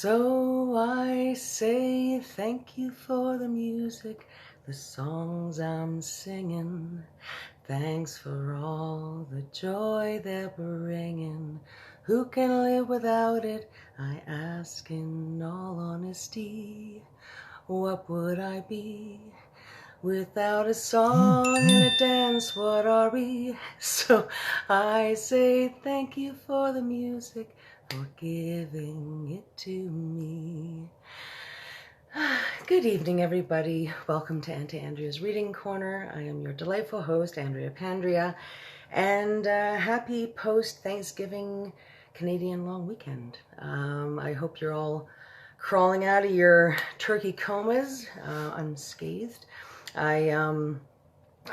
So I say thank you for the music, the songs I'm singing. Thanks for all the joy they're bringing. Who can live without it? I ask in all honesty. What would I be without a song and a dance? What are we? So I say thank you for the music, for giving it to me. Good evening, everybody. Welcome to Aunty Andrea's Reading Corner. I am your delightful host, Andrea, and happy post-Thanksgiving Canadian long weekend. I hope you're all crawling out of your turkey comas unscathed. I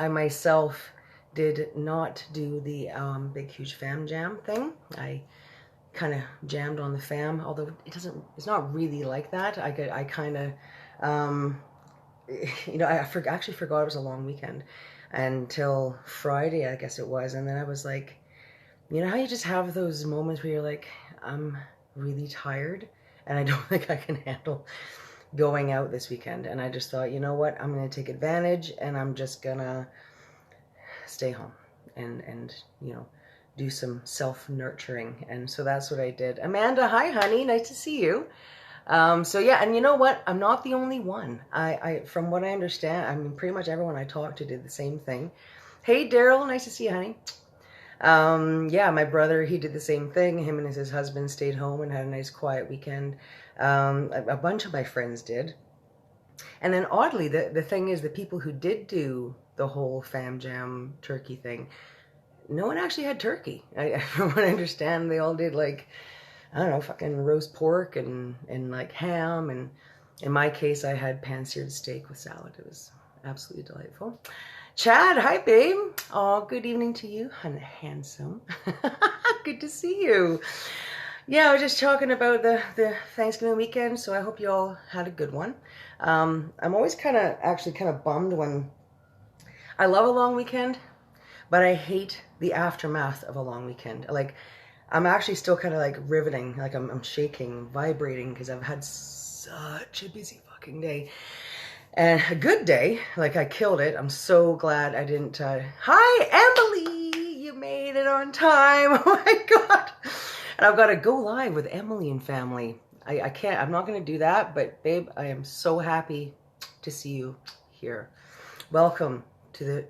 myself did not do the big huge fam jam thing. I kind of jammed on the fam, although it's not really like that. I kind of, actually forgot it was a long weekend until Friday, I guess it was. And then I was like, you know how you just have those moments where you're like, I'm really tired and I don't think I can handle going out this weekend. And I just thought, you know what, I'm going to take advantage and I'm just going to stay home and do some self-nurturing. And so that's what I did. Amanda, hi honey, nice to see you. So yeah, and you know what, I'm not the only one. I from what I understand, I mean, pretty much everyone I talked to did the same thing. Hey Daryl, nice to see you honey. Yeah, my brother, he did the same thing. Him and his husband stayed home and had a nice quiet weekend. A bunch of my friends did. And then oddly, the thing is, the people who did do the whole fam jam turkey thing, no one actually had turkey. From what I understand, they all did like, I don't know, fucking roast pork and like ham. And in my case, I had pan-seared steak with salad. It was absolutely delightful. Chad, hi babe. Oh, good evening to you, handsome. Good to see you. Yeah, I was just talking about the Thanksgiving weekend, so I hope you all had a good one. I'm always kind of bummed when I love a long weekend, but I hate the aftermath of a long weekend. Like, I'm actually still kind of like riveting, like I'm shaking, vibrating, because I've had such a busy fucking day. And a good day, like I killed it. I'm so glad I didn't. Hi, Emily, you made it on time. Oh my God. And I've got to go live with Emily and family. I can't, I'm not going to do that, but babe, I am so happy to see you here. Welcome to the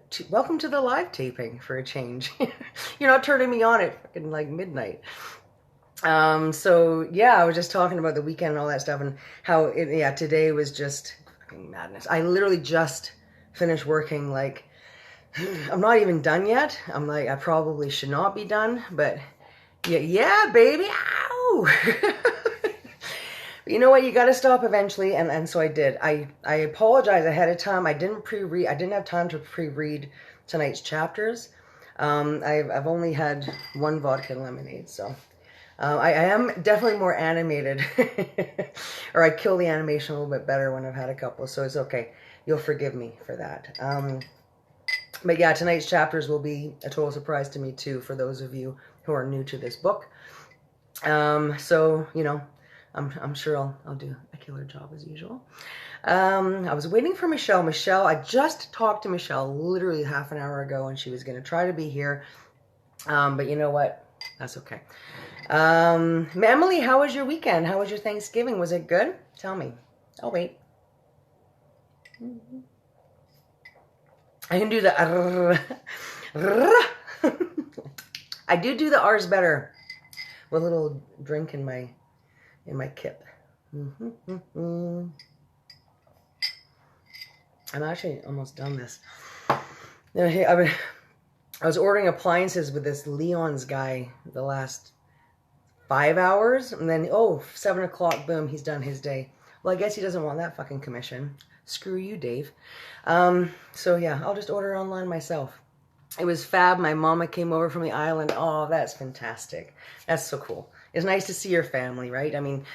live taping for a change. You're not turning me on at fucking like midnight. So yeah, I was just talking about the weekend and all that stuff and how today was just fucking madness. I literally just finished working. Like, I'm not even done yet. I'm like, I probably should not be done, but yeah, baby, ow. But you know what? You got to stop eventually, and so I did. I apologize ahead of time. I didn't have time to pre-read tonight's chapters. I've only had one vodka and lemonade, so I am definitely more animated, or I kill the animation a little bit better when I've had a couple, so it's okay. You'll forgive me for that. But yeah, tonight's chapters will be a total surprise to me too, for those of you who are new to this book. So you know, I'm sure I'll do a killer job as usual. I was waiting for Michelle. I just talked to Michelle literally half an hour ago, and she was going to try to be here. But you know what? That's okay. Emily, how was your weekend? How was your Thanksgiving? Was it good? Tell me. Oh, wait. I can do the I do the R's better with a little drink in my kip. I'm actually almost done this. I was ordering appliances with this Leon's guy the last 5 hours, and then 7 o'clock, boom, he's done his day. Well, I guess he doesn't want that fucking commission. Screw you, Dave. So yeah, I'll just order online myself. It was fab. My mama came over from the island. Oh, that's fantastic. That's so cool. It's nice to see your family, right? I mean,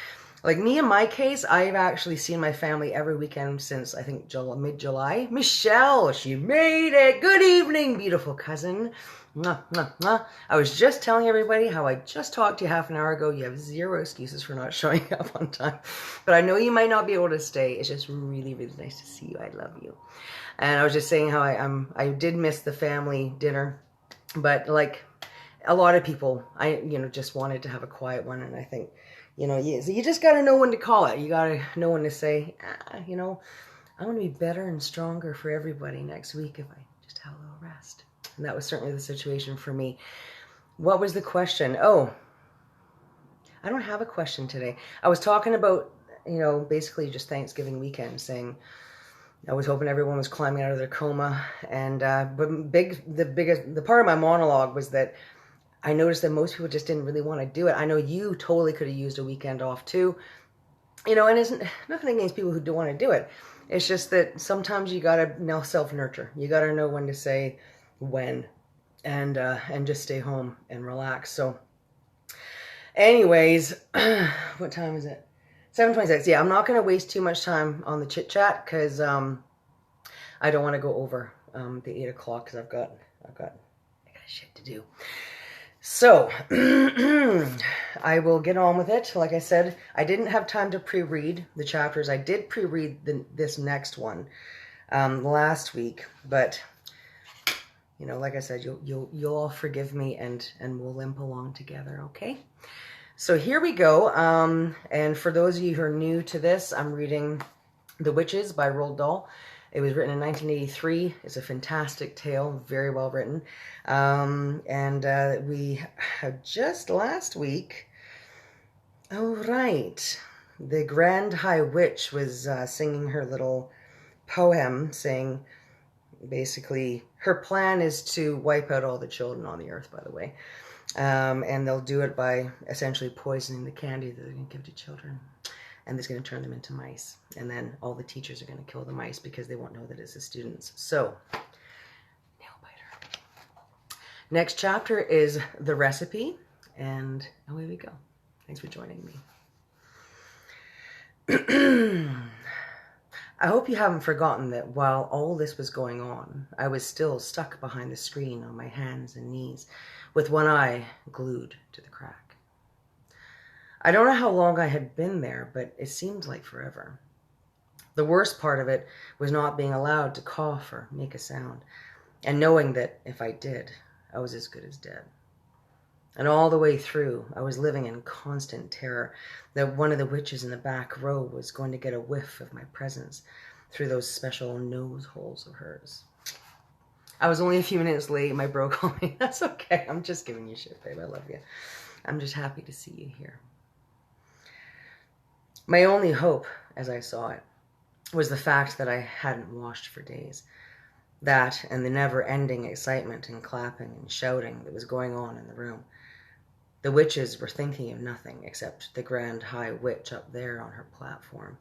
Like me, in my case, I've actually seen my family every weekend since, I think, mid-July. Michelle, she made it. Good evening, beautiful cousin. Mwah, mwah, mwah. I was just telling everybody how I just talked to you half an hour ago. You have zero excuses for not showing up on time. But I know you might not be able to stay. It's just really, really nice to see you. I love you. And I was just saying how I did miss the family dinner. But like a lot of people, I just wanted to have a quiet one. And I think, you just got to know when to call it. You got to know when to say, I'm going to be better and stronger for everybody next week if I just have a little rest. And that was certainly the situation for me. What was the question? Oh, I don't have a question today. I was talking about, basically just Thanksgiving weekend, saying I was hoping everyone was climbing out of their coma. And but the part of my monologue was that I noticed that most people just didn't really want to do it. I know you totally could have used a weekend off too. And it's nothing against people who don't want to do it. It's just that sometimes you got to now self-nurture. You got to know when to say when and just stay home and relax. So anyways, what time is it? 7:26. Yeah, I'm not going to waste too much time on the chit chat because I don't want to go over the 8 o'clock because I got shit to do. So I will get on with it. Like I said, I didn't have time to pre-read the chapters. I did pre-read this next one last week, but like I said, you'll all forgive me and we'll limp along together, okay? So here we go. And for those of you who are new to this, I'm reading The Witches by Roald Dahl. It was written in 1983. It's a fantastic tale, very well written. And we had just last week, the Grand High Witch was singing her little poem, saying basically her plan is to wipe out all the children on the earth, by the way. And they'll do it by essentially poisoning the candy that they're going to give to children. And it's going to turn them into mice. And then all the teachers are going to kill the mice because they won't know that it's the students. So, nail biter. Next chapter is The Recipe. And away we go. Thanks for joining me. I hope you haven't forgotten that while all this was going on, I was still stuck behind the screen on my hands and knees, with one eye glued to the crack. I don't know how long I had been there, but it seemed like forever. The worst part of it was not being allowed to cough or make a sound, and knowing that if I did, I was as good as dead. And all the way through, I was living in constant terror that one of the witches in the back row was going to get a whiff of my presence through those special nose holes of hers. I was only a few minutes late. My bro called me. That's okay. I'm just giving you shit, babe. I love you. I'm just happy to see you here. My only hope, as I saw it, was the fact that I hadn't washed for days. That and the never-ending excitement and clapping and shouting that was going on in the room. The witches were thinking of nothing except the Grand High Witch up there on her platform,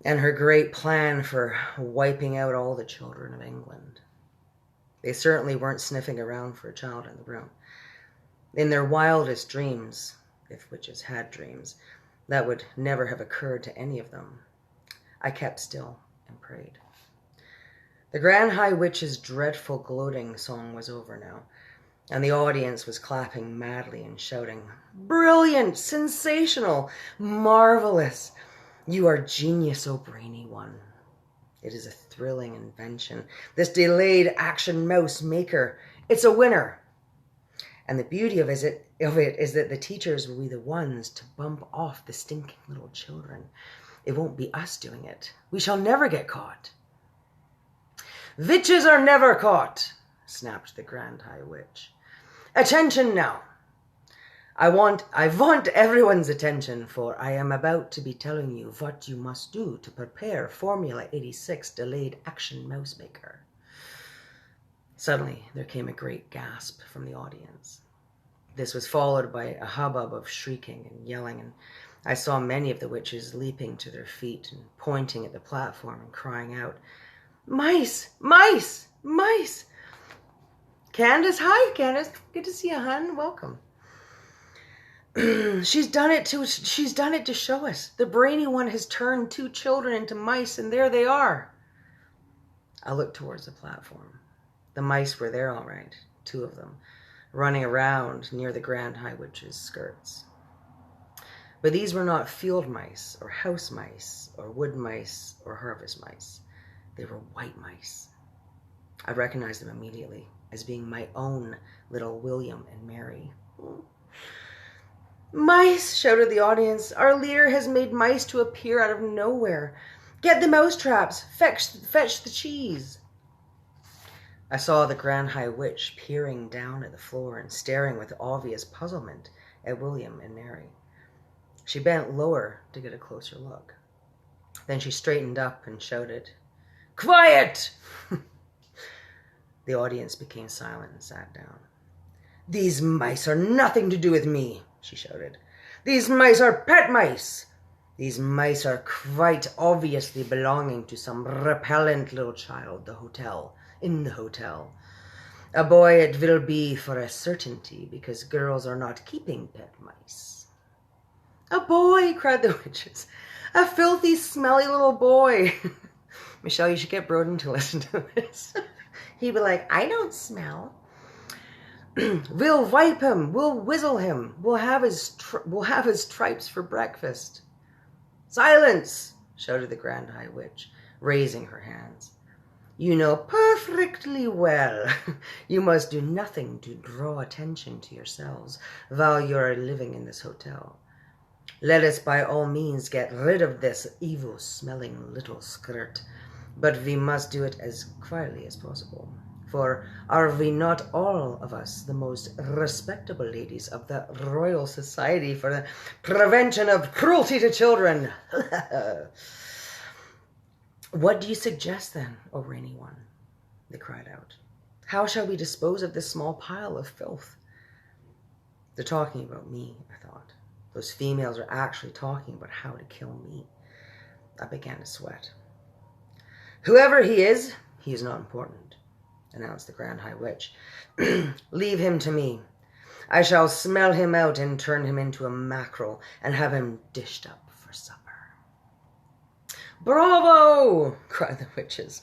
and her great plan for wiping out all the children of England. They certainly weren't sniffing around for a child in the room. In their wildest dreams, if witches had dreams, that would never have occurred to any of them. I kept still and prayed. The Grand High Witch's dreadful gloating song was over now, and the audience was clapping madly and shouting, "Brilliant! Sensational! Marvelous! You are genius, O brainy one! It is a thrilling invention. This delayed action mouse maker. It's a winner! And the beauty of it is that the teachers will be the ones to bump off the stinking little children. It won't be us doing it. We shall never get caught." "Witches are never caught," snapped the Grand High Witch. "Attention now. I want everyone's attention, for I am about to be telling you what you must do to prepare Formula 86 Delayed Action Mouse Maker." Suddenly, there came a great gasp from the audience. This was followed by a hubbub of shrieking and yelling, and I saw many of the witches leaping to their feet and pointing at the platform and crying out, "Mice! Mice! Mice!" Candace, hi Candace. Good to see you, hon. Welcome. She's done it to show us. The brainy one has turned 2 children into mice, and there they are. I looked towards the platform. The mice were there all right, 2 of them, running around near the Grand High Witch's skirts. But these were not field mice, or house mice, or wood mice, or harvest mice. They were white mice. I recognized them immediately as being my own little William and Mary. Mice, shouted the audience. Our leader has made mice to appear out of nowhere. Get the mouse traps. Fetch the cheese. I saw the Grand High Witch peering down at the floor and staring with obvious puzzlement at William and Mary. She bent lower to get a closer look. Then she straightened up and shouted, Quiet! The audience became silent and sat down. These mice are nothing to do with me, she shouted. These mice are pet mice. These mice are quite obviously belonging to some repellent little child in the hotel. A boy it will be for a certainty, because girls are not keeping pet mice. A boy, cried the witches. A filthy, smelly little boy. Michelle, you should get Broden to listen to this. He'd be like, I don't smell. We'll wipe him. We'll whizzle him. We'll have his stripes for breakfast. Silence, shouted the Grand High Witch, raising her hands. You know perfectly well you must do nothing to draw attention to yourselves while you are living in this hotel. Let us by all means get rid of this evil-smelling little skirt, but we must do it as quietly as possible. For are we not all of us the most respectable ladies of the Royal Society for the Prevention of Cruelty to Children? What do you suggest then, O Rainy One? They cried out. How shall we dispose of this small pile of filth? They're talking about me, I thought. Those females are actually talking about how to kill me. I began to sweat. Whoever he is not important, announced the Grand High Witch. Leave him to me. I shall smell him out and turn him into a mackerel and have him dished up for supper. Bravo! Cried the witches.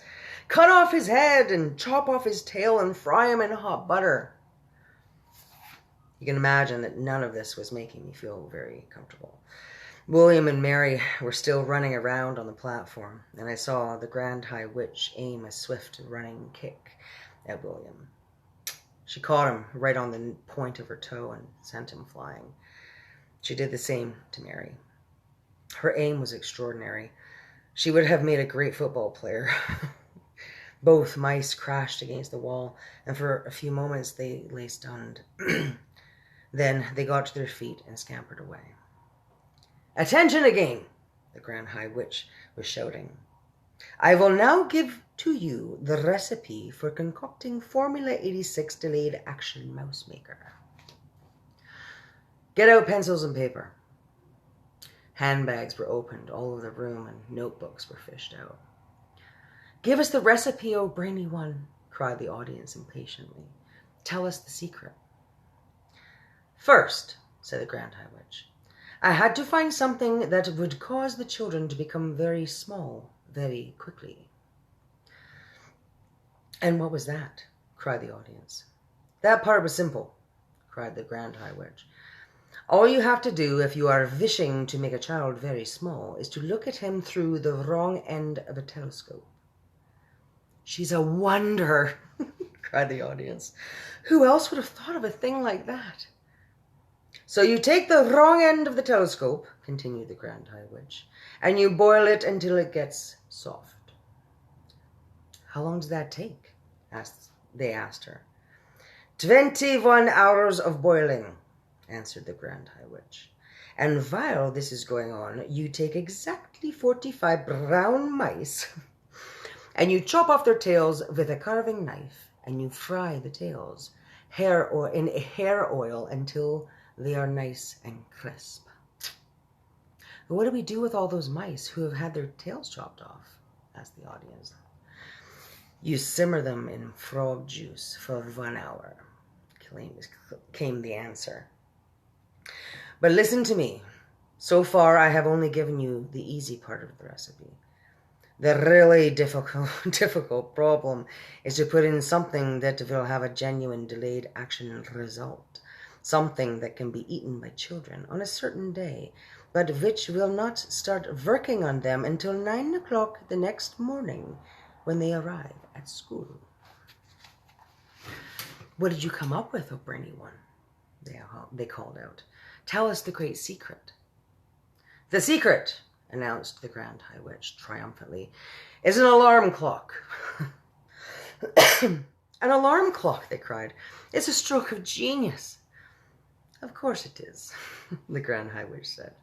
Cut off his head and chop off his tail and fry him in hot butter. You can imagine that none of this was making me feel very comfortable. William and Mary were still running around on the platform, and I saw the Grand High Witch aim a swift running kick at William. She caught him right on the point of her toe and sent him flying. She did the same to Mary. Her aim was extraordinary. She would have made a great football player. Both mice crashed against the wall, and for a few moments they lay stunned. Then they got to their feet and scampered away. Attention again, the Grand High Witch was shouting. I will now give to you the recipe for concocting Formula 86 Delayed Action Mouse Maker. Get out pencils and paper. Handbags were opened all over the room and notebooks were fished out. Give us the recipe, O brainy one, cried the audience impatiently. Tell us the secret. First, said the Grand High Witch, I had to find something that would cause the children to become very small very quickly. And what was that? Cried the audience. That part was simple, cried the Grand High Witch. All you have to do if you are wishing to make a child very small is to look at him through the wrong end of a telescope. She's a wonder, cried the audience. Who else would have thought of a thing like that? So you take the wrong end of the telescope, continued the Grand High Witch, and you boil it until it gets soft. How long does that take? They asked her. 21 hours of boiling, answered the Grand High Witch. And while this is going on, you take exactly 45 brown mice, and you chop off their tails with a carving knife, and you fry the tails in hair oil until they are nice and crisp. But what do we do with all those mice who have had their tails chopped off? Asked the audience. You simmer them in frog juice for 1 hour, came the answer. But listen to me. So far, I have only given you the easy part of the recipe. The really difficult problem is to put in something that will have a genuine delayed action result. Something that can be eaten by children on a certain day, but which will not start working on them until 9 o'clock the next morning when they arrive at school. What did you come up with, O brainy one? They called out. Tell us the great secret. The secret, announced the Grand High Witch triumphantly, is an alarm clock. An alarm clock, they cried. It's a stroke of genius. Of course it is, the Grand High Witch said.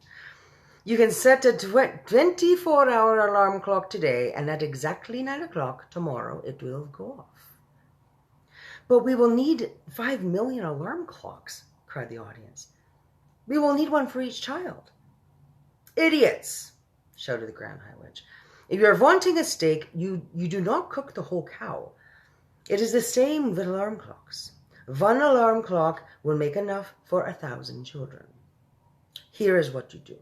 You can set a 24-hour alarm clock today, and at exactly 9 o'clock tomorrow it will go off. But we will need 5 million alarm clocks, cried the audience. We will need one for each child. Idiots, shouted the Grand High Witch. If you are wanting a steak, you do not cook the whole cow. It is the same with alarm clocks. One alarm clock will make enough for 1,000 children. Here is what you do.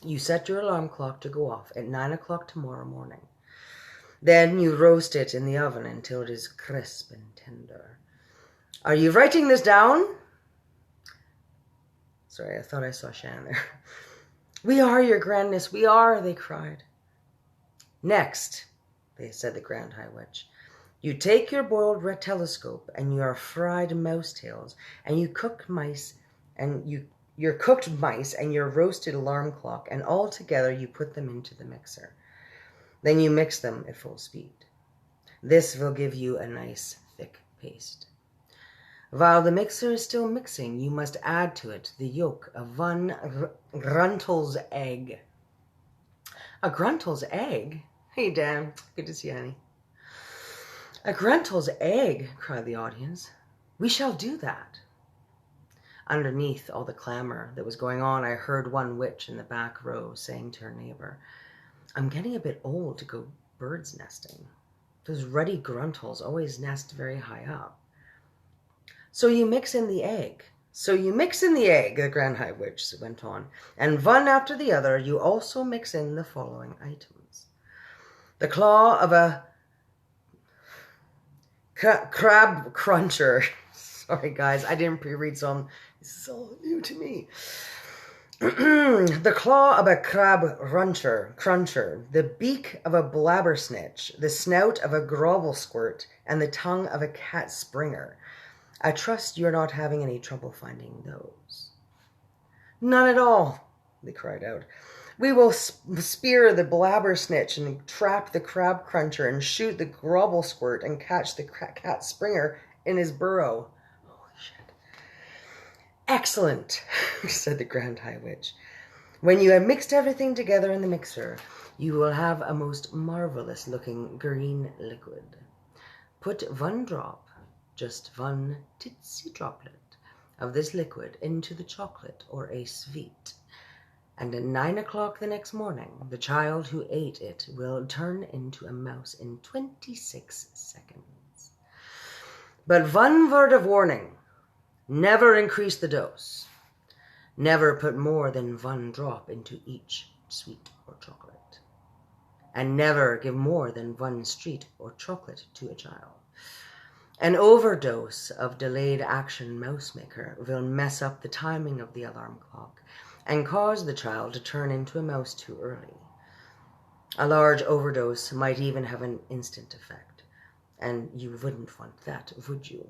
You set your alarm clock to go off at 9 o'clock tomorrow morning. Then you roast it in the oven until it is crisp and tender. Are you writing this down? Sorry, I thought I saw Shannon there. We are, your grandness, we are, they cried. Next, said the Grand High Witch, you take your boiled red telescope and your fried mouse tails, and you cook mice, and your cooked mice and your roasted alarm clock, and all together you put them into the mixer. Then you mix them at full speed. This will give you a nice thick paste. While the mixer is still mixing, you must add to it the yolk of one Gruntle's egg. A Gruntle's egg? Hey, Dan. Good to see you, honey. A Gruntle's egg, cried the audience. We shall do that. Underneath all the clamor that was going on, I heard one witch in the back row saying to her neighbor, I'm getting a bit old to go bird's nesting. Those ruddy Gruntles always nest very high up. So you mix in the egg. The Grand High Witch went on. And one after the other, you also mix in the following items. The claw of a crab cruncher. Sorry, guys, I didn't pre-read some. This is all new to me. The claw of a crab cruncher, the beak of a blabbersnitch, the snout of a grovel squirt, and the tongue of a cat springer. I trust you're not having any trouble finding those. None at all, they cried out. We will spear the blabbersnitch and trap the crab cruncher and shoot the grovel squirt and catch the cat springer in his burrow. Holy shit. Excellent, said the Grand High Witch. When you have mixed everything together in the mixer, you will have a most marvelous looking green liquid. Put one drop, just one titsy droplet of this liquid into the chocolate or a sweet, and at 9 o'clock the next morning, the child who ate it will turn into a mouse in 26 seconds. But one word of warning, never increase the dose. Never put more than one drop into each sweet or chocolate. And never give more than one sweet or chocolate to a child. An overdose of delayed action mouse maker will mess up the timing of the alarm clock and cause the child to turn into a mouse too early. A large overdose might even have an instant effect, and you wouldn't want that, would you?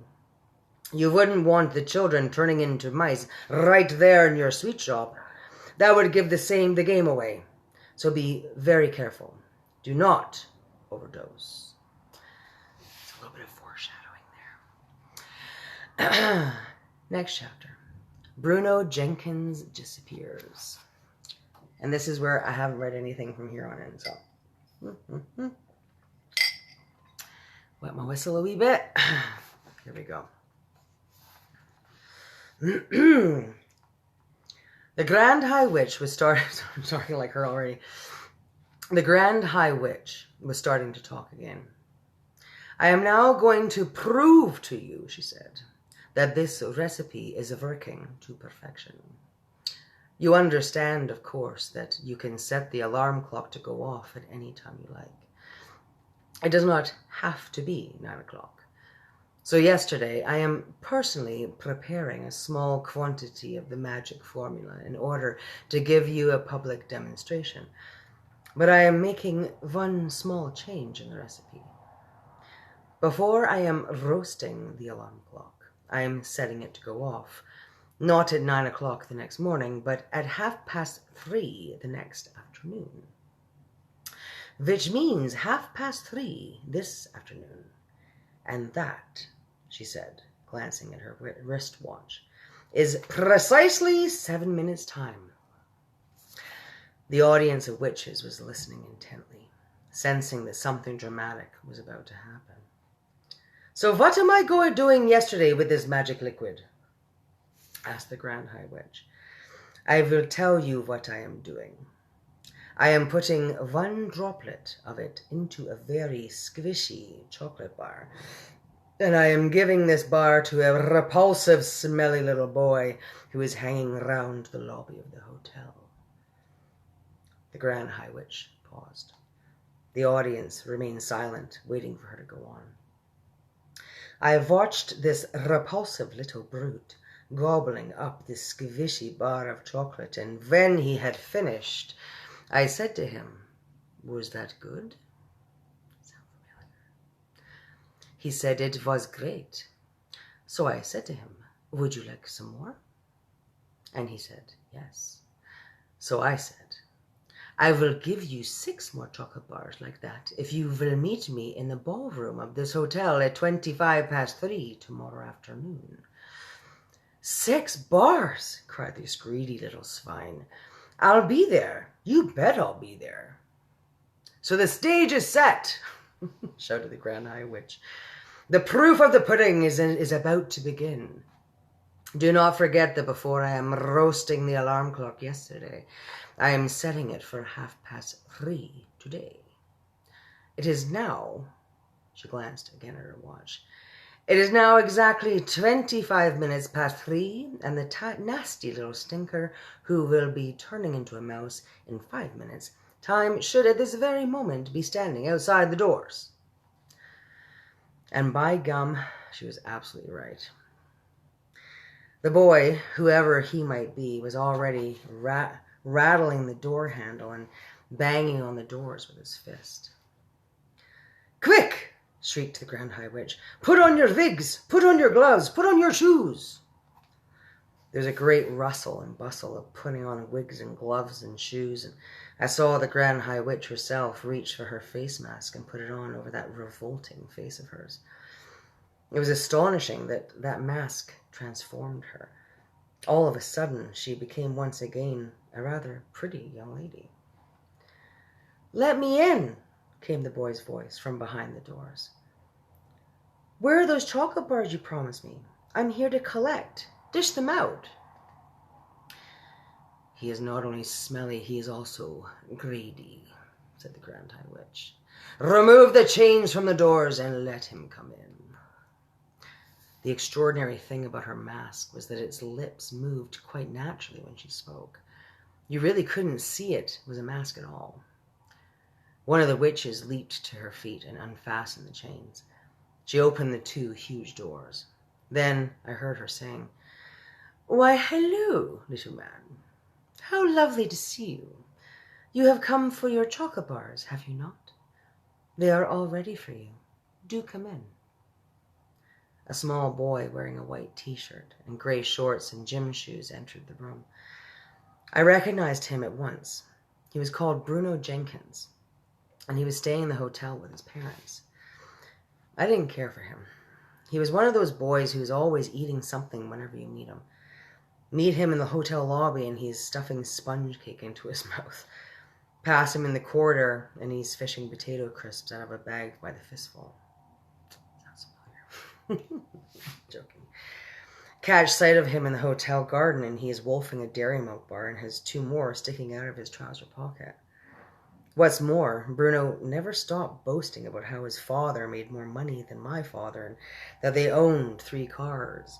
You wouldn't want the children turning into mice right there in your sweet shop. That would give the game away. So be very careful. Do not overdose. It's a little bit of foreshadowing there. Next chapter. Bruno Jenkins disappears. And this is where I haven't read anything from here on in, so. Wet my whistle a wee bit. Here we go. The Grand High Witch was starting... I'm talking like her already. The Grand High Witch was starting to talk again. I am now going to prove to you, she said, that this recipe is working to perfection. You understand, of course, that you can set the alarm clock to go off at any time you like. It does not have to be 9 o'clock. So yesterday, I am personally preparing a small quantity of the magic formula in order to give you a public demonstration. But I am making one small change in the recipe. Before I am roasting the alarm clock, I am setting it to go off. Not at 9 o'clock the next morning, but at 3:30 the next afternoon. Which means 3:30 this afternoon. And that, she said, glancing at her wristwatch, is precisely 7 minutes' time. The audience of witches was listening intently, sensing that something dramatic was about to happen. So what am I doing yesterday with this magic liquid? Asked the Grand High Witch. I will tell you what I am doing. I am putting one droplet of it into a very squishy chocolate bar, and I am giving this bar to a repulsive, smelly little boy who is hanging around the lobby of the hotel. The Grand High Witch paused. The audience remained silent, waiting for her to go on. I have watched this repulsive little brute gobbling up this squishy bar of chocolate, and when he had finished, I said to him, "Was that good?" Sound familiar? He said it was great. So I said to him, "Would you like some more?" And he said, "Yes." So I said, "I will give you 6 more chocolate bars like that if you will meet me in the ballroom of this hotel at 3:25 tomorrow afternoon." 6 bars, cried this greedy little swine. I'll be there. You bet I'll be there. So the stage is set, shouted the Grand High Witch. The proof of the pudding is about to begin. Do not forget that before I am roasting the alarm clock yesterday, I am setting it for 3:30 today. It is now, she glanced again at her watch, it is now exactly 25 minutes past 3, and the nasty little stinker who will be turning into a mouse in 5 minutes' time should at this very moment be standing outside the doors. And by gum, she was absolutely right. The boy, whoever he might be, was already rattling the door handle and banging on the doors with his fist. "Quick!" shrieked the Grand High Witch. "Put on your wigs! Put on your gloves! Put on your shoes!" There was a great rustle and bustle of putting on wigs and gloves and shoes, and I saw the Grand High Witch herself reach for her face mask and put it on over that revolting face of hers. It was astonishing that that mask transformed her. All of a sudden, she became once again a rather pretty young lady. "Let me in," came the boy's voice from behind the doors. "Where are those chocolate bars you promised me? I'm here to collect. Dish them out." "He is not only smelly, he is also greedy," said the Grand High Witch. "Remove the chains from the doors and let him come in." The extraordinary thing about her mask was that its lips moved quite naturally when she spoke. You really couldn't see it was a mask at all. One of the witches leaped to her feet and unfastened the chains. She opened the 2 huge doors. Then I heard her saying, "Why, hello, little man. How lovely to see you. You have come for your chocolate bars, have you not? They are all ready for you. Do come in." A small boy wearing a white t-shirt and gray shorts and gym shoes entered the room. I recognized him at once. He was called Bruno Jenkins, and he was staying in the hotel with his parents. I didn't care for him. He was one of those boys who's always eating something whenever you meet him. Meet him in the hotel lobby and he's stuffing sponge cake into his mouth. Pass him in the corridor and he's fishing potato crisps out of a bag by the fistful. Sounds familiar. Joking. Catch sight of him in the hotel garden and he is wolfing a dairy milk bar and has 2 more sticking out of his trouser pocket. What's more, Bruno never stopped boasting about how his father made more money than my father and that they owned 3 cars.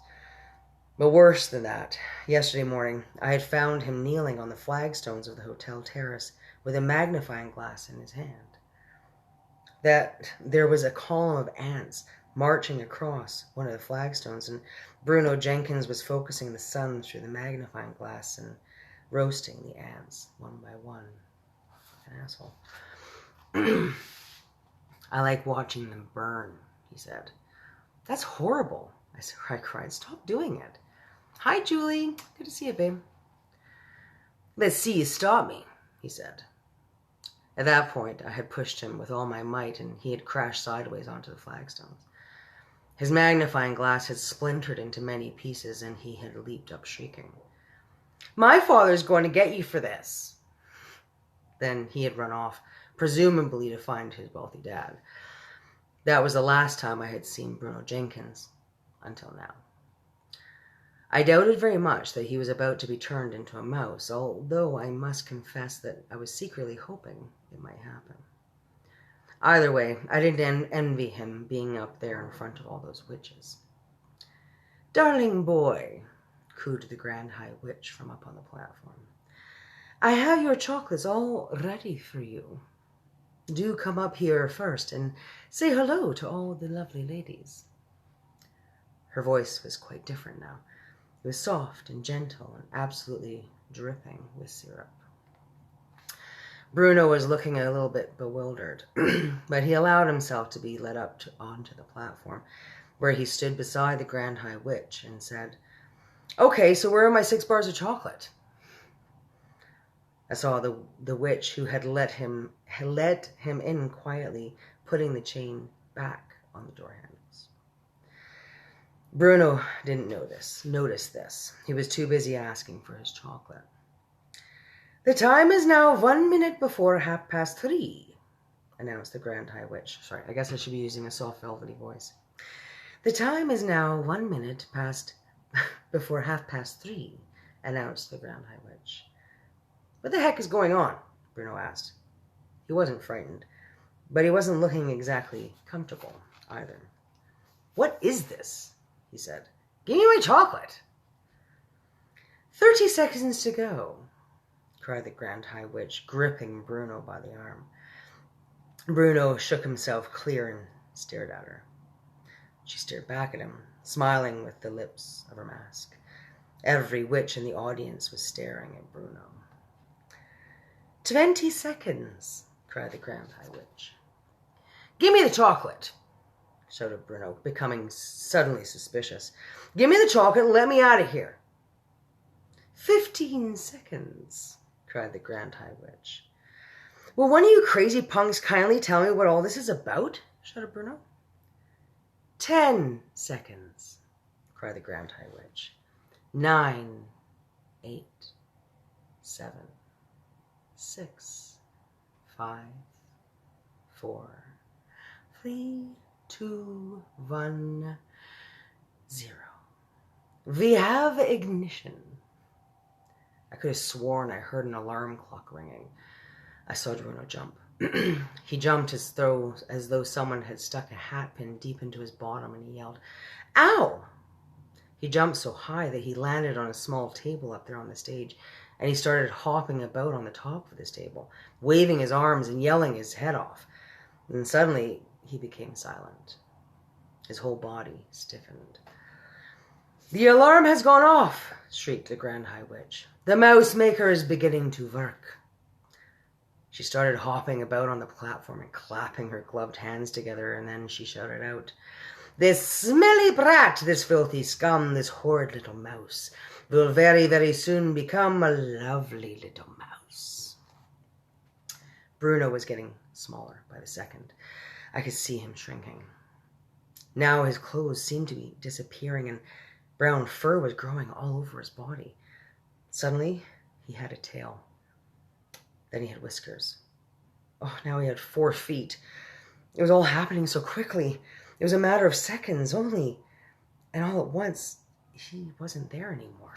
But worse than that, yesterday morning I had found him kneeling on the flagstones of the hotel terrace with a magnifying glass in his hand. That there was a column of ants marching across one of the flagstones, and Bruno Jenkins was focusing the sun through the magnifying glass and roasting the ants one by one. An asshole. I like watching them burn, he said. That's horrible, I cried. Stop doing it. Hi, Julie. Good to see you, babe. Let's see you stop me, he said. At that point, I had pushed him with all my might, and he had crashed sideways onto the flagstones. His magnifying glass had splintered into many pieces, and he had leaped up shrieking. My father's going to get you for this. Then he had run off, presumably to find his wealthy dad. That was the last time I had seen Bruno Jenkins, until now. I doubted very much that he was about to be turned into a mouse, although I must confess that I was secretly hoping it might happen. Either way, I didn't envy him being up there in front of all those witches. Darling boy, cooed the Grand High Witch from up on the platform, I have your chocolates all ready for you. Do come up here first and say hello to all the lovely ladies. Her voice was quite different now. It was soft and gentle and absolutely dripping with syrup. Bruno was looking a little bit bewildered, but he allowed himself to be led up onto the platform, where he stood beside the Grand High Witch and said, Okay, so where are my 6 bars of chocolate? I saw the witch who had let him in quietly, putting the chain back on the door handles. Bruno didn't notice this. He was too busy asking for his chocolate. The time is now 1 minute before 3:30, announced the Grand High Witch. Sorry, I guess I should be using a soft velvety voice. The time is now 1 minute before 3:30, announced the Grand High Witch. What the heck is going on? Bruno asked. He wasn't frightened, but he wasn't looking exactly comfortable either. What is this? He said. Give me my chocolate. 30 seconds to go, cried the Grand High Witch, gripping Bruno by the arm. Bruno shook himself clear and stared at her. She stared back at him, smiling with the lips of her mask. Every witch in the audience was staring at Bruno. 20 seconds, cried the Grand High Witch. Give me the chocolate, shouted Bruno, becoming suddenly suspicious. Give me the chocolate and let me out of here. 15 seconds, cried the Grand High Witch. Will one of you crazy punks kindly tell me what all this is about? Shouted Bruno. 10 seconds, cried the Grand High Witch. 9, 8, 7, 6, 5, 4, 3, 2, 1, 0. We have ignition. I could have sworn I heard an alarm clock ringing. I saw Bruno jump. He jumped as though someone had stuck a hat pin deep into his bottom, and he yelled, Ow! He jumped so high that he landed on a small table up there on the stage, and he started hopping about on the top of this table, waving his arms and yelling his head off. And suddenly, he became silent. His whole body stiffened. The alarm has gone off, shrieked the Grand High Witch. The mouse maker is beginning to work. She started hopping about on the platform and clapping her gloved hands together, and then she shouted out, This smelly brat, this filthy scum, this horrid little mouse, will very, very soon become a lovely little mouse. Bruno was getting smaller by the second. I could see him shrinking. Now his clothes seemed to be disappearing, and brown fur was growing all over his body. Suddenly, he had a tail. Then he had whiskers. Oh, now he had 4 feet. It was all happening so quickly. It was a matter of seconds only. And all at once, he wasn't there anymore.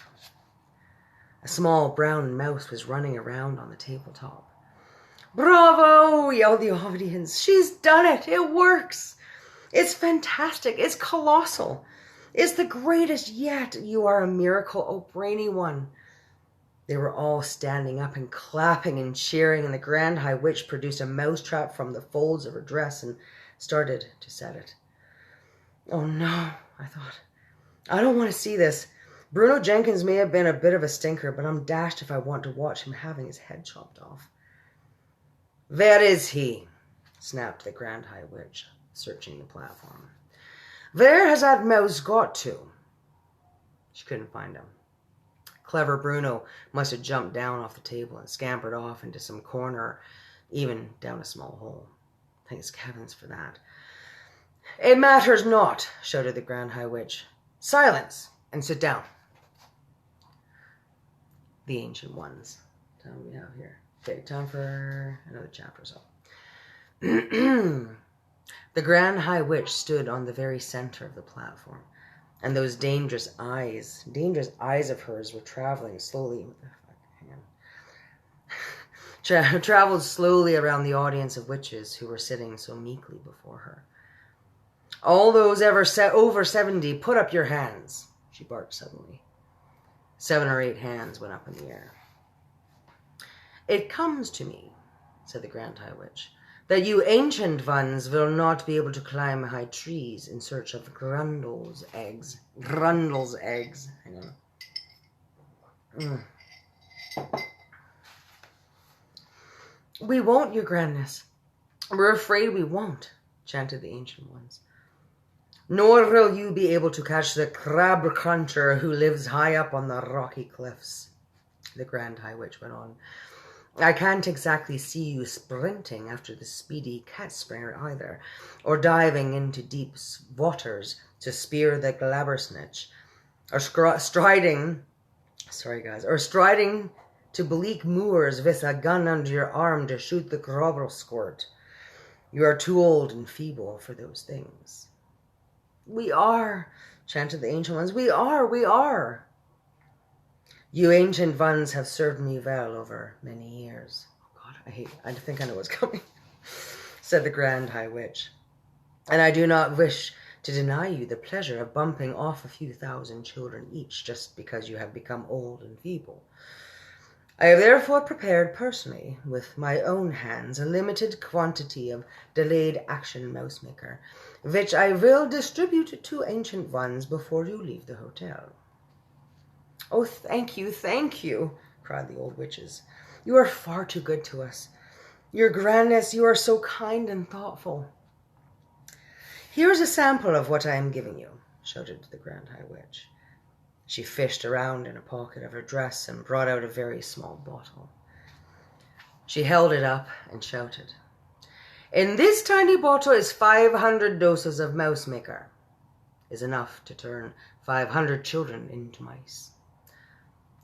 A small brown mouse was running around on the tabletop. Bravo! Yelled the audience. She's done it! It works! It's fantastic! It's colossal! It's the greatest yet. You are a miracle, O brainy one. They were all standing up and clapping and cheering, and the Grand High Witch produced a mousetrap from the folds of her dress and started to set it. Oh no, I thought. I don't want to see this. Bruno Jenkins may have been a bit of a stinker, but I'm dashed if I want to watch him having his head chopped off. Where is he? Snapped the Grand High Witch, searching the platform. Where has that mouse got to? She couldn't find him. Clever Bruno must have jumped down off the table and scampered off into some corner, even down a small hole. Thanks heavens for that. It matters not, shouted the Grand High Witch. Silence, and sit down. The Ancient Ones. That's what we have here. Okay, time for another chapter or so. The Grand High Witch stood on the very center of the platform, and those dangerous eyes of hers were traveling slowly. What the fuck? Hang on. Traveled slowly around the audience of witches who were sitting so meekly before her. All those over 70, put up your hands, she barked suddenly. 7 or 8 hands went up in the air. It comes to me, said the Grand High Witch, that you ancient ones will not be able to climb high trees in search of Grundle's eggs. Grundle's eggs. Hang on. We won't, your grandness. We're afraid we won't, chanted the Ancient Ones. Nor will you be able to catch the crab cruncher who lives high up on the rocky cliffs, the Grand High Witch went on. I can't exactly see you sprinting after the speedy cat springer either, or diving into deep waters to spear the glabbersnitch, or striding to bleak moors with a gun under your arm to shoot the grobble squirt. You are too old and feeble for those things. We are, chanted the Ancient Ones. We are. You ancient ones have served me well over many years. Oh God, I think I know what's coming, said the Grand High Witch. And I do not wish to deny you the pleasure of bumping off a few thousand children each just because you have become old and feeble. I have therefore prepared personally, with my own hands, a limited quantity of delayed action mouse maker, which I will distribute to ancient ones before you leave the hotel. Oh, thank you, cried the old witches. You are far too good to us. Your grandness, you are so kind and thoughtful. Here is a sample of what I am giving you, shouted the Grand High Witch. She fished around in a pocket of her dress and brought out a very small bottle. She held it up and shouted, In this tiny bottle is 500 doses of mouse maker. Is enough to turn 500 children into mice.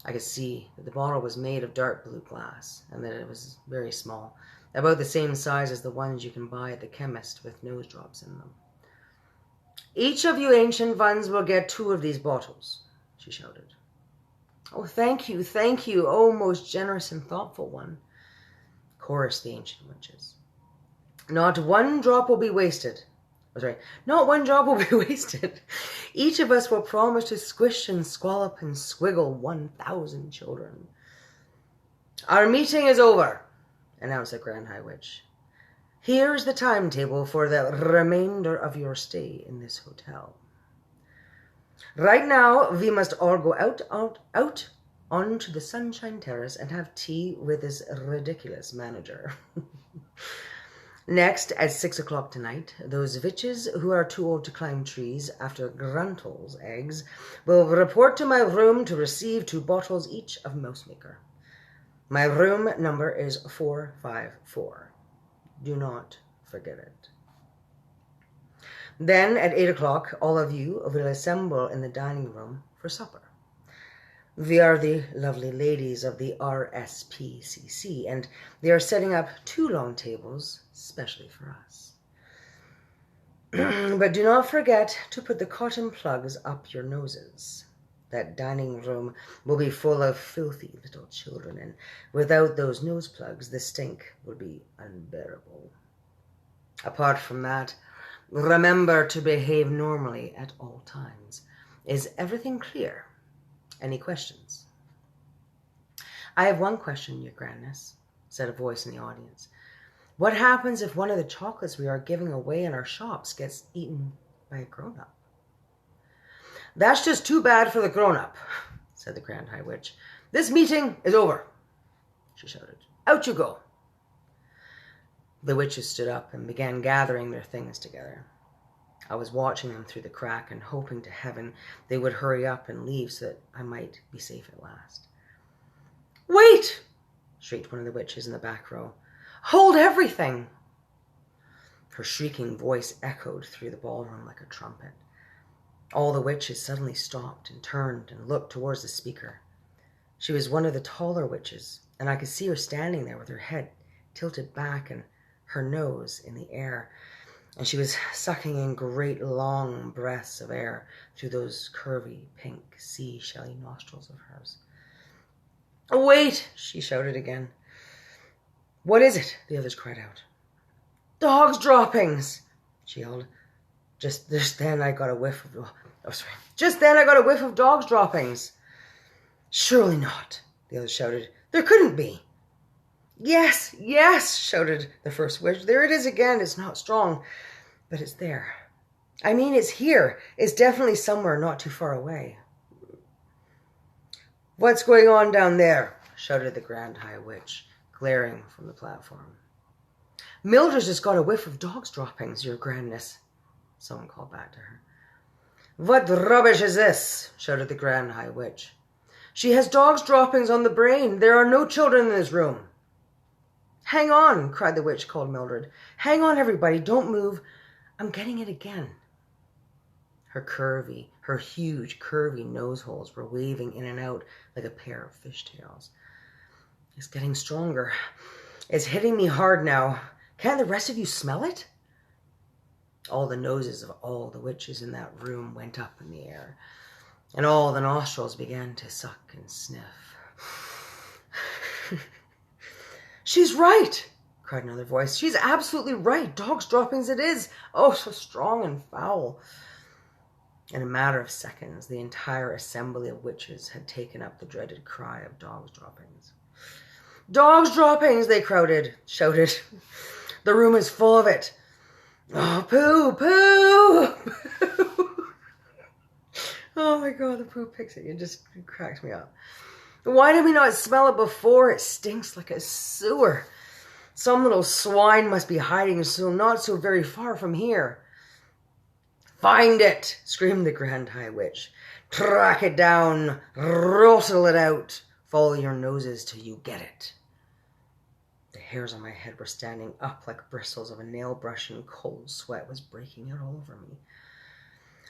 I could see that the bottle was made of dark blue glass and that it was very small, about the same size as the ones you can buy at the chemist with nose drops in them. Each of you ancient ones will get 2 of these bottles, she shouted. Oh, thank you, oh, most generous and thoughtful one, chorused the ancient witches. Not one drop will be wasted. Not one drop will be wasted. Each of us will promise to squish and squallop and squiggle 1,000 children. Our meeting is over, announced the Grand High Witch. Here's the timetable for the remainder of your stay in this hotel. Right now, we must all go out onto the Sunshine Terrace and have tea with this ridiculous manager. Next, at 6 o'clock tonight, those witches who are too old to climb trees after Gruntle's eggs will report to my room to receive 2 bottles each of Mousemaker. My room number is 454. Do not forget it. Then, at 8 o'clock, all of you will assemble in the dining room for supper. We are the lovely ladies of the RSPCC, and they are setting up 2 long tables specially for us. But do not forget to put the cotton plugs up your noses. That dining room will be full of filthy little children, and without those nose plugs, the stink will be unbearable. Apart from that, remember to behave normally at all times. Is everything clear? Any questions? I have one question, your grandness, said a voice in the audience. What happens if one of the chocolates we are giving away in our shops gets eaten by a grown-up? That's just too bad for the grown-up, said the Grand High Witch. This meeting is over, she shouted. Out you go. The witches stood up and began gathering their things together. I was watching them through the crack and hoping to heaven they would hurry up and leave so that I might be safe at last. Wait! Shrieked one of the witches in the back row. Hold everything! Her shrieking voice echoed through the ballroom like a trumpet. All the witches suddenly stopped and turned and looked towards the speaker. She was one of the taller witches, and I could see her standing there with her head tilted back and her nose in the air, and she was sucking in great long breaths of air through those curvy pink seashelly nostrils of hers. Wait, she shouted again. What is it? The others cried out. Dog's droppings, she yelled. Just then I got a whiff of dog's droppings. Surely not, the others shouted. There couldn't be. Yes, yes, shouted the first witch. There it is again. It's not strong, but it's there. I mean, it's here. It's definitely somewhere not too far away. What's going on down there? Shouted the Grand High Witch, glaring from the platform. Mildred's just got a whiff of dog's droppings, your grandness, someone called back to her. What rubbish is this? Shouted the Grand High Witch. She has dog's droppings on the brain. There are no children in this room. Hang on, cried the witch called Mildred. Hang on, everybody. Don't move. I'm getting it again. Her huge, curvy nose holes were waving in and out like a pair of fishtails. It's getting stronger. It's hitting me hard now. Can't the rest of you smell it? All the noses of all the witches in that room went up in the air, and all the nostrils began to suck and sniff. She's right, cried another voice. She's absolutely right. Dog's droppings it is. Oh, so strong and foul. In a matter of seconds, the entire assembly of witches had taken up the dreaded cry of dog's droppings. Dog's droppings, they shouted. The room is full of it. Oh, poo, poo, poo. Oh my God, the poo pixie. It just cracks me up. Why did we not smell it before? It stinks like a sewer. Some little swine must be hiding not so very far from here. Find it, screamed the Grand High Witch. Track it down, rustle it out. Follow your noses till you get it. The hairs on my head were standing up like bristles of a nail brush, and cold sweat was breaking out all over me.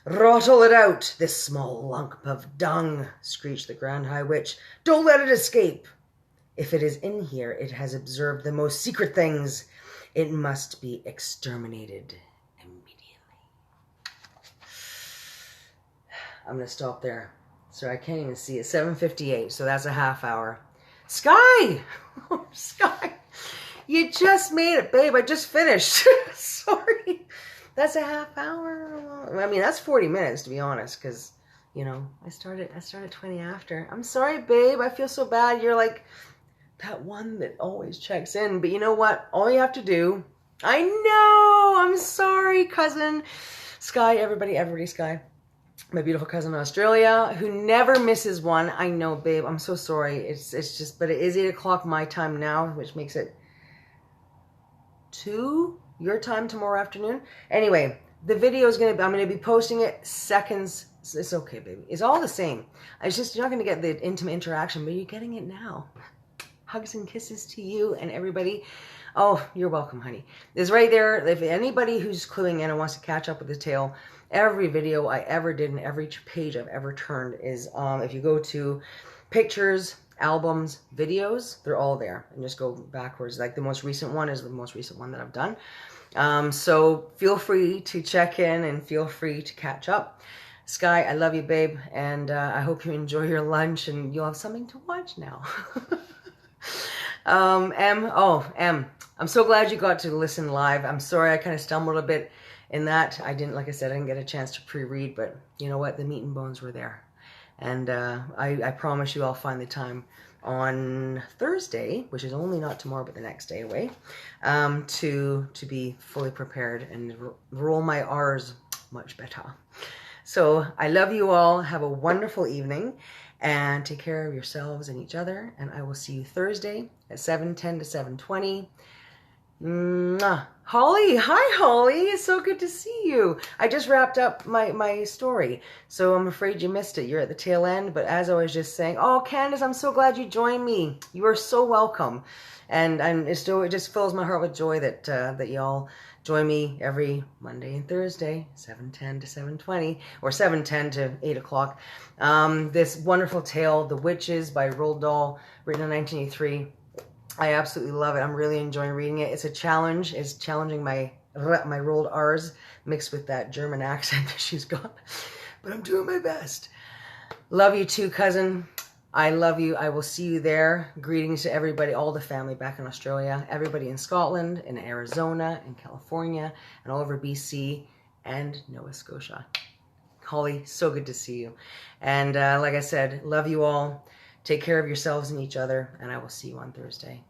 Rattle it out, this small lump of dung, screeched the Grand High Witch. Don't let it escape. If it is in here, it has observed the most secret things. It must be exterminated immediately. I'm going to stop there. Sorry, I can't even see it. 7:58, so that's a half hour. Sky! Sky! You just made it, babe. I just finished. Sorry. That's a half hour. I mean, that's 40 minutes, to be honest, because, you know, I started 20 after. I'm sorry, babe. I feel so bad. You're like that one that always checks in. But you know what? All you have to do... I know! I'm sorry, cousin. Sky, everybody, Sky. My beautiful cousin in Australia, who never misses one. I know, babe. I'm so sorry. It's just... But it is 8 o'clock my time now, which makes it 2... your time tomorrow afternoon. Anyway, the video is I'm going to be posting it seconds. It's okay, baby. It's all the same. It's just, you're not going to get the intimate interaction, but you're getting it now. Hugs and kisses to you and everybody. Oh, you're welcome, honey. It's right there. If anybody who's cluing in and wants to catch up with the tale, every video I ever did and every page I've ever turned is, if you go to pictures, albums, videos, they're all there. And just go backwards. Like the most recent one is the most recent one that I've done. So feel free to check in and feel free to catch up. Sky, I love you, babe. And I hope you enjoy your lunch and you'll have something to watch now. M, I'm so glad you got to listen live. I'm sorry I kind of stumbled a bit in that, I didn't, like I said, I didn't get a chance to pre-read, but you know what? The meat and bones were there. And I promise you I'll find the time on Thursday, which is only not tomorrow, but the next day away, to be fully prepared and roll my R's much better. So I love you all. Have a wonderful evening and take care of yourselves and each other. And I will see you Thursday at 7:10 to 7:20. Mwah. Holly, hi Holly, it's so good to see you. I just wrapped up my story, so I'm afraid you missed it. You're at the tail end, but as I was just saying, oh Candace, I'm so glad you joined me. You are so welcome, and it just fills my heart with joy that that y'all join me every Monday and Thursday, 7:10 to 7:20, or 7:10 to 8 o'clock. This wonderful tale, The Witches by Roald Dahl, written in 1983. I absolutely love it. I'm really enjoying reading it. It's a challenge. It's challenging my rolled R's mixed with that German accent that she's got. But I'm doing my best. Love you too, cousin. I love you. I will see you there. Greetings to everybody, all the family back in Australia, everybody in Scotland, in Arizona, in California, and all over BC and Nova Scotia. Holly, so good to see you. And like I said, love you all. Take care of yourselves and each other, and I will see you on Thursday.